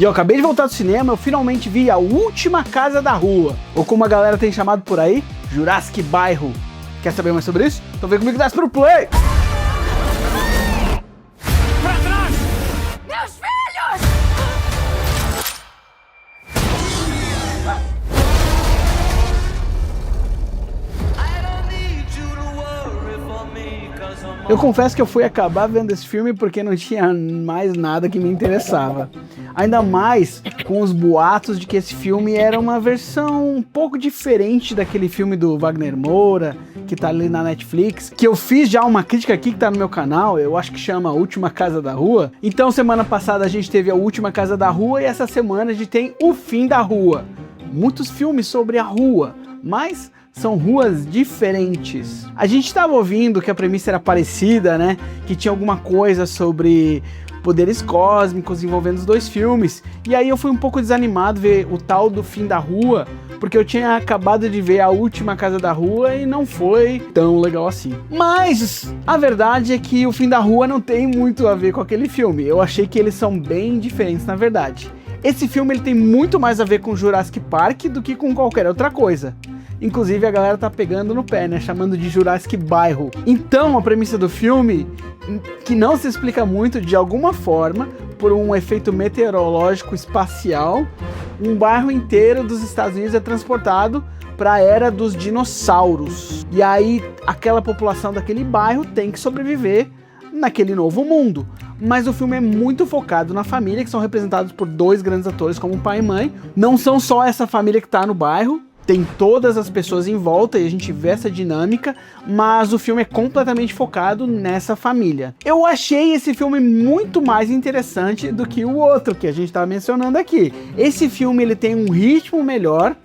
E eu acabei de voltar do cinema, eu finalmente vi A Última Casa da Rua, ou como a galera tem chamado por aí, Jurassic Bairro. Quer saber mais sobre isso? Então vem comigo e desce pro play! Pra trás! Meus filhos! Eu confesso que eu fui acabar vendo esse filme porque não tinha mais nada que me interessava. Ainda mais com os boatos de que esse filme era uma versão um pouco diferente daquele filme do Wagner Moura, que tá ali na Netflix, que eu fiz já uma crítica aqui que tá no meu canal, eu acho que chama A Última Casa da Rua. Então semana passada a gente teve A Última Casa da Rua e essa semana a gente tem O Fim da Rua. Muitos filmes sobre a rua, mas são ruas diferentes. A gente estava ouvindo que a premissa era parecida, né? Que tinha alguma coisa sobre poderes cósmicos envolvendo os dois filmes. E aí eu fui um pouco desanimado ver o tal do Fim da Rua, porque eu tinha acabado de ver A Última Casa da Rua e não foi tão legal assim. Mas a verdade é que O Fim da Rua não tem muito a ver com aquele filme. Eu achei que eles são bem diferentes na verdade. Esse filme ele tem muito mais a ver com Jurassic Park do que com qualquer outra coisa. Inclusive a galera tá pegando no pé, né? Chamando de Jurassic Bairro. Então a premissa do filme, que não se explica muito, de alguma forma, por um efeito meteorológico espacial, um bairro inteiro dos Estados Unidos é transportado para a era dos dinossauros. E aí aquela população daquele bairro tem que sobreviver naquele novo mundo. Mas o filme é muito focado na família, que são representados por dois grandes atores como pai e mãe. Não são só essa família que tá no bairro, tem todas as pessoas em volta e a gente vê essa dinâmica, mas o filme é completamente focado nessa família. Eu achei esse filme muito mais interessante do que o outro que a gente estava mencionando aqui. Esse filme ele tem um ritmo melhor,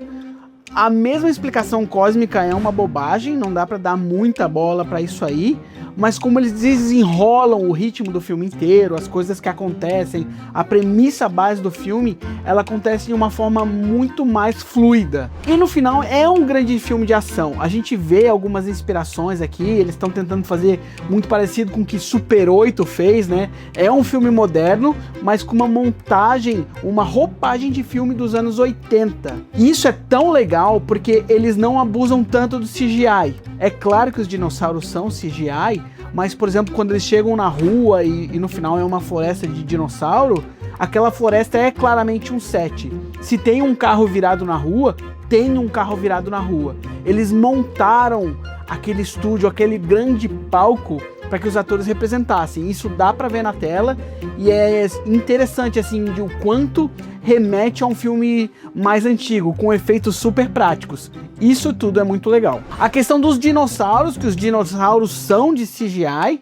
a mesma explicação cósmica é uma bobagem, não dá pra dar muita bola pra isso aí, mas como eles desenrolam o ritmo do filme inteiro, as coisas que acontecem, a premissa base do filme, ela acontece de uma forma muito mais fluida. E no final é um grande filme de ação. A gente vê algumas inspirações aqui, eles estão tentando fazer muito parecido com o que Super 8 fez, né? É um filme moderno, mas com uma montagem, uma roupagem de filme dos anos 80. E isso é tão legal porque eles não abusam tanto do CGI. É claro que os dinossauros são CGI, mas, por exemplo, quando eles chegam na rua e no final é uma floresta de dinossauro, aquela floresta é claramente um set. Se tem um carro virado na rua, tem um carro virado na rua. Eles montaram aquele estúdio, aquele grande palco para que os atores representassem. Isso dá para ver na tela e é interessante assim de o quanto remete a um filme mais antigo, com efeitos super práticos. Isso tudo é muito legal. A questão dos dinossauros, que os dinossauros são de CGI,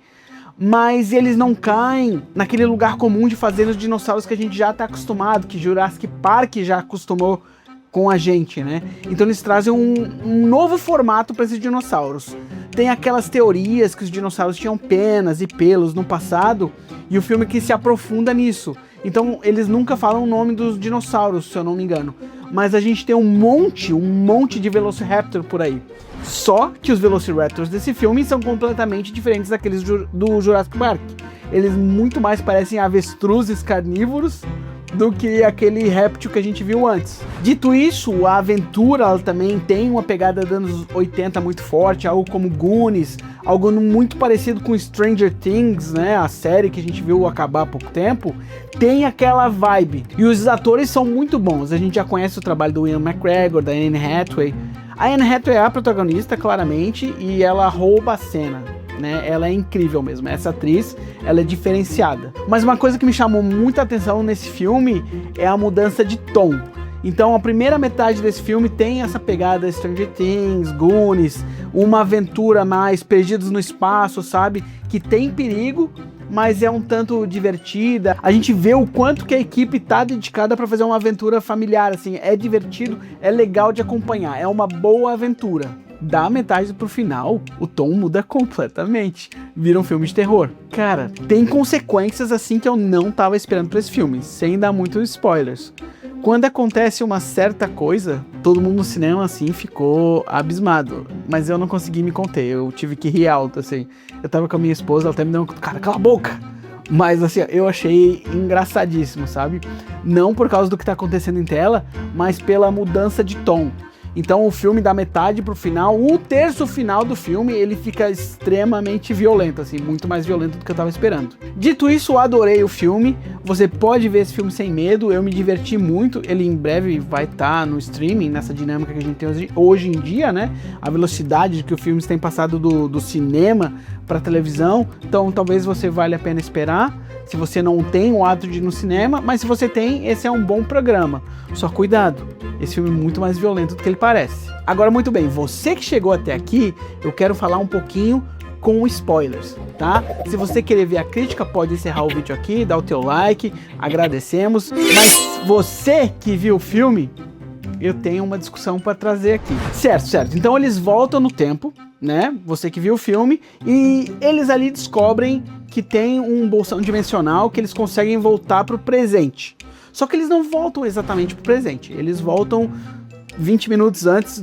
mas eles não caem naquele lugar comum de fazer os dinossauros que a gente já está acostumado, que Jurassic Park já acostumou com a gente, né? Então eles trazem um novo formato para esses dinossauros. Tem aquelas teorias que os dinossauros tinham penas e pelos no passado, e o filme que se aprofunda nisso. Então eles nunca falam o nome dos dinossauros, se eu não me engano. Mas a gente tem um monte de Velociraptor por aí. Só que os Velociraptors desse filme são completamente diferentes daqueles do Jurassic Park. Eles muito mais parecem avestruzes carnívoros do que aquele réptil que a gente viu antes. Dito isso, a aventura ela também tem uma pegada dos anos 80 muito forte, algo como Goonies, algo muito parecido com Stranger Things, né? A série que a gente viu acabar há pouco tempo, tem aquela vibe. E os atores são muito bons, a gente já conhece o trabalho do Ian McGregor, da Anne Hathaway. A Anne Hathaway é a protagonista, claramente, e ela rouba a cena. Né? Ela é incrível mesmo, essa atriz, ela é diferenciada. Mas uma coisa que me chamou muita atenção nesse filme é a mudança de tom. Então a primeira metade desse filme tem essa pegada Stranger Things, Goonies, uma aventura mais perdidos no espaço, sabe? Que tem perigo, mas é um tanto divertida. A gente vê o quanto que a equipe tá dedicada para fazer uma aventura familiar, assim, é divertido, é legal de acompanhar, é uma boa aventura. Da metade pro final, o tom muda completamente. Vira um filme de terror. Cara, tem consequências assim que eu não tava esperando pra esse filme, sem dar muitos spoilers. Quando acontece uma certa coisa, todo mundo no cinema assim ficou abismado. Mas eu não consegui me conter, eu tive que rir alto, assim. Eu tava com a minha esposa, ela até me deu cara, cala a boca! Mas assim, eu achei engraçadíssimo, sabe? Não por causa do que tá acontecendo em tela, mas pela mudança de tom. Então o filme da metade pro final, o terço final do filme, ele fica extremamente violento, assim, muito mais violento do que eu tava esperando. Dito isso, eu adorei o filme, você pode ver esse filme sem medo, eu me diverti muito, ele em breve vai estar no streaming, nessa dinâmica que a gente tem hoje em dia, né? A velocidade que os filmes têm passado do cinema pra televisão, então talvez você valha a pena esperar. Se você não tem o hábito de ir no cinema, mas se você tem, esse é um bom programa. Só cuidado, esse filme é muito mais violento do que ele parece. Agora, muito bem, você que chegou até aqui, eu quero falar um pouquinho com spoilers, tá? Se você querer ver a crítica, pode encerrar o vídeo aqui, dar o teu like, agradecemos. Mas você que viu o filme, eu tenho uma discussão para trazer aqui. Certo. Então eles voltam no tempo, né? Você que viu o filme, e eles ali descobrem que tem um bolsão dimensional que eles conseguem voltar pro presente. Só que eles não voltam exatamente pro presente, eles voltam 20 minutos antes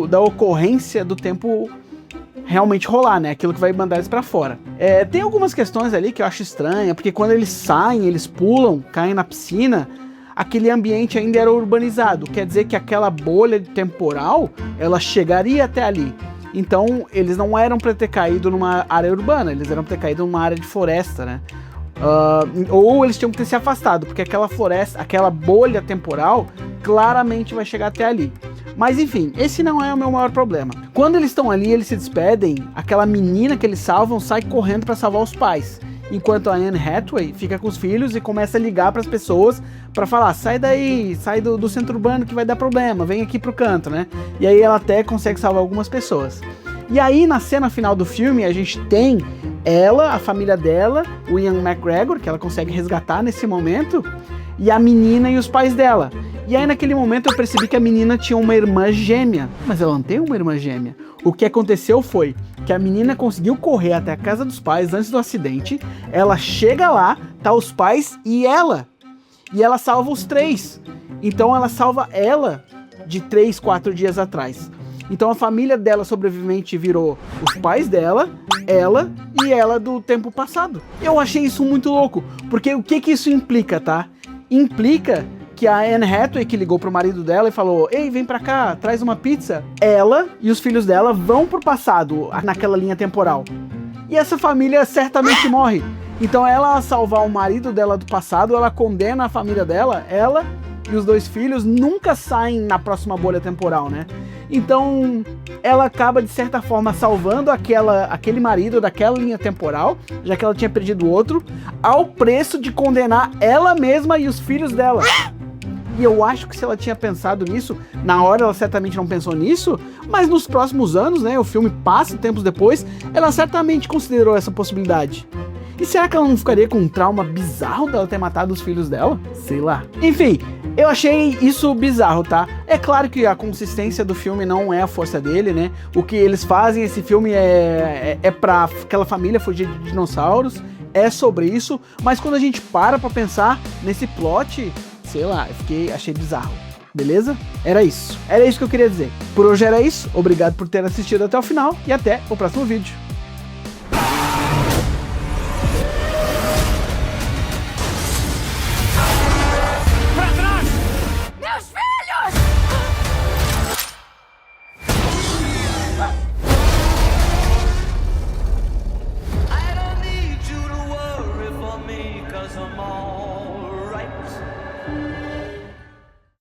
da ocorrência do tempo realmente rolar, né? Aquilo que vai mandar eles pra fora. Tem algumas questões ali que eu acho estranha, porque quando eles saem, eles pulam, caem na piscina, aquele ambiente ainda era urbanizado, quer dizer que aquela bolha temporal, ela chegaria até ali. Então, eles não eram para ter caído numa área urbana, eles eram para ter caído numa área de floresta, né? Ou eles tinham que ter se afastado, porque aquela floresta, aquela bolha temporal, claramente vai chegar até ali. Mas enfim, esse não é o meu maior problema. Quando eles estão ali, eles se despedem, aquela menina que eles salvam sai correndo para salvar os pais. Enquanto a Anne Hathaway fica com os filhos e começa a ligar para as pessoas para falar, sai daí, sai do centro urbano que vai dar problema, vem aqui pro canto, né? E aí ela até consegue salvar algumas pessoas. E aí na cena final do filme a gente tem ela, a família dela, o Ian McGregor, que ela consegue resgatar nesse momento, e a menina e os pais dela. E aí naquele momento eu percebi que a menina tinha uma irmã gêmea, mas ela não tem uma irmã gêmea. O que aconteceu foi que a menina conseguiu correr até a casa dos pais antes do acidente, ela chega lá, tá os pais e ela salva os três. Então ela salva ela de 3, 4 dias atrás. Então a família dela sobrevivente virou os pais dela, ela e ela do tempo passado. Eu achei isso muito louco, porque o que isso implica, tá? Implica que a Anne Hathaway, que ligou pro marido dela e falou, ei, vem pra cá, traz uma pizza. Ela e os filhos dela vão pro passado, naquela linha temporal. E essa família certamente morre. Então ela salvar o marido dela do passado, ela condena a família dela, ela e os 2 filhos nunca saem na próxima bolha temporal, né? Então ela acaba de certa forma salvando aquele marido daquela linha temporal, já que ela tinha perdido o outro, ao preço de condenar ela mesma e os filhos dela. E eu acho que se ela tinha pensado nisso, na hora ela certamente não pensou nisso, mas nos próximos anos, né, o filme passa tempos depois, ela certamente considerou essa possibilidade. E será que ela não ficaria com um trauma bizarro dela ter matado os filhos dela? Sei lá. Enfim, eu achei isso bizarro, tá? É claro que a consistência do filme não é a força dele, né? O que eles fazem, esse filme é pra aquela família fugir de dinossauros, é sobre isso, mas quando a gente para pra pensar nesse plot, sei lá, achei bizarro. Beleza? Era isso que eu queria dizer. Por hoje era isso, obrigado por ter assistido até o final e até o próximo vídeo.